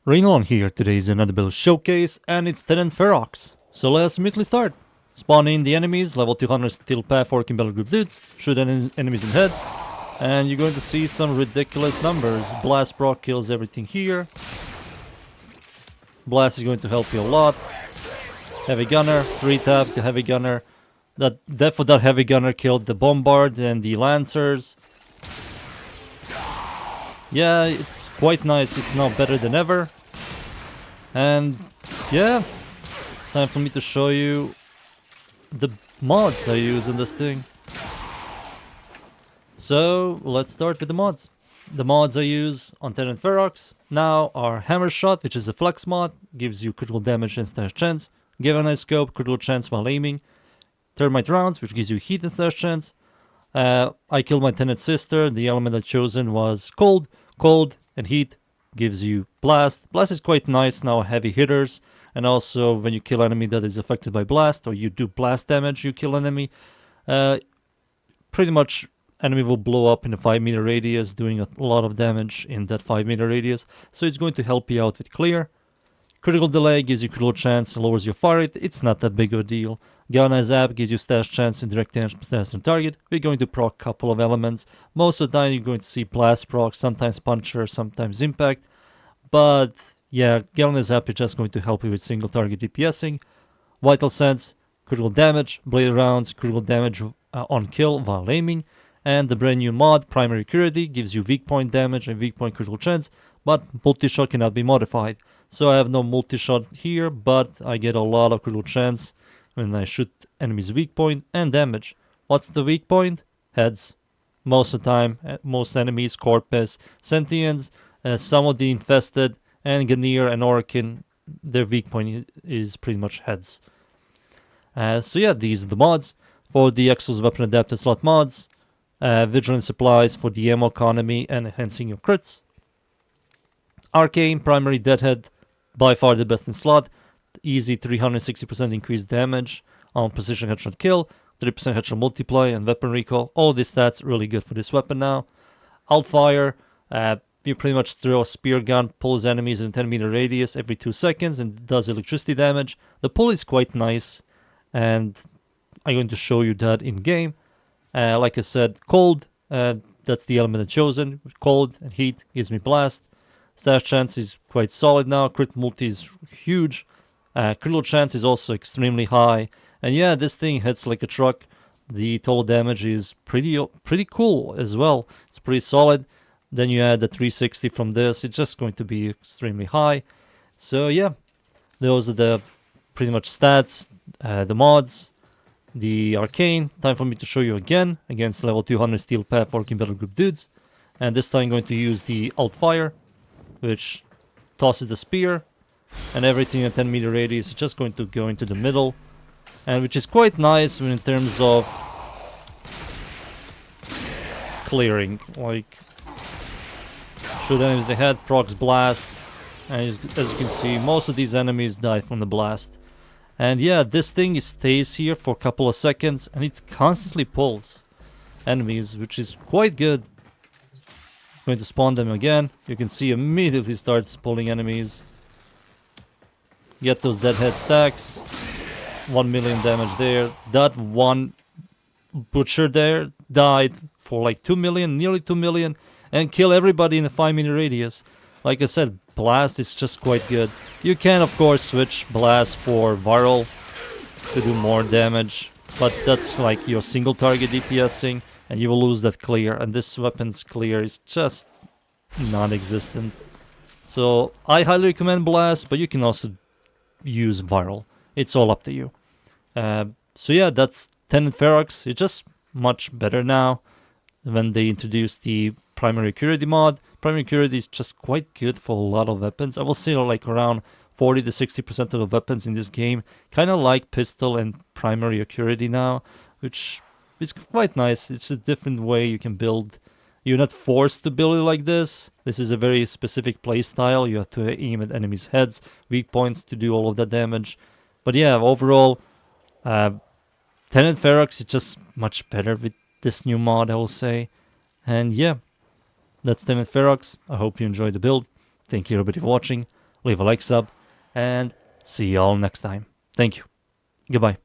Rainollon here. Today is another build showcase and it's Tenet Ferrox. So let's immediately start. Spawn in the enemies, level 200 steel path working battle group dudes, shoot enemies in head, and you're going to see some ridiculous numbers. Blast proc kills everything here. Blast is going to help you a lot. Heavy gunner, 3-tap the heavy gunner. That death of that heavy gunner killed the bombard and the lancers. Yeah, it's quite nice. It's now better than ever. And yeah, time for me to show you the mods I use in this thing. So let's start with the mods. The mods I use on Tenet Ferrox now are Hammer Shot, which is a flex mod, gives you critical damage and slash chance. Galvanized Scope, critical chance while aiming. Thermite Rounds, which gives you heat and slash chance. I killed my Tenet sister. The element I chosen was Cold. Cold and Heat gives you Blast. Blast is quite nice now, heavy hitters. And also when you kill enemy that is affected by Blast, or you do blast damage, you kill enemy. Pretty much enemy will blow up in a 5-meter radius, doing a lot of damage in that 5-meter radius. So it's going to help you out with clear. Critical Delay gives you critical chance and lowers your fire rate. It's not that big of a deal. Galvanize Zap gives you stash chance and direct damage stash on target. We're going to proc a couple of elements. Most of the time you're going to see blast proc, sometimes puncher, sometimes impact. But yeah, Galvanize Zap is just going to help you with single target DPSing. Vital Sense, critical damage, blade rounds, critical damage on kill while aiming. And the brand new mod, Primary Accuracy, gives you weak point damage and weak point critical chance, but multi-shot cannot be modified. So I have no multi-shot here, but I get a lot of critical chance when I shoot enemies' weak point and damage. What's the weak point? Heads. Most of the time, most enemies, Corpus, Sentients, some of the Infested, and Ganir and Orkin, their weak point is pretty much heads. So yeah, these are the mods. For the Exilus Weapon Adapted slot mods, Vigilant Supplies for the ammo economy and enhancing your crits. Arcane, Primary Deadhead, by far the best in slot. Easy 360% increased damage on precision headshot kill, 3% headshot multiply, and weapon recall. All these stats really good for this weapon now. Outfire, you pretty much throw a spear gun, pulls enemies in a 10-meter radius every 2 seconds and does electricity damage. The pull is quite nice, and I'm going to show you that in game. Like I said, Cold, that's the element I've chosen. Cold and Heat gives me Blast. Stash chance is quite solid now. Crit multi is huge. Critical chance is also extremely high. And yeah, this thing hits like a truck. The total damage is pretty cool as well. It's pretty solid. Then you add the 360 from this. It's just going to be extremely high. So yeah, those are the pretty much stats, the mods. The Arcane, time for me to show you again against level 200 steel path working battle group dudes. And this time I'm going to use the Outfire, which tosses the spear, and everything at 10-meter radius is just going to go into the middle, and which is quite nice in terms of clearing. Like, shoot enemies ahead, procs blast, and as you can see, most of these enemies die from the blast. And yeah, this thing stays here for a couple of seconds, and it constantly pulls enemies, which is quite good. Going to spawn them again. You can see immediately starts pulling enemies. Get those deadhead stacks. 1 million damage there. That one butcher there died for like 2 million, nearly 2 million, and kill everybody in a 5-meter radius. Like I said, Blast is just quite good. You can of course switch Blast for Viral to do more damage, but that's like your single target DPSing, and you will lose that clear, and this weapon's clear is just non-existent. So I highly recommend Blast, but you can also use Viral. It's all up to you. So yeah, that's Tenet Ferrox. It's just much better now when they introduced the Primary Accuracy mod. Primary Accuracy is just quite good for a lot of weapons. I will say like around 40 to 60% of the weapons in this game kind of like pistol and Primary Accuracy now, which is quite nice. It's a different way you can build. You're not forced to build it like this. This is a very specific playstyle. You have to aim at enemies' heads, weak points to do all of that damage. But yeah, overall, Tenet Ferrox is just much better with this new mod, I will say. And yeah, that's Tenet Ferrox. I hope you enjoyed the build. Thank you everybody for watching. leave a like, sub, and see y'all next time. Thank you. Goodbye.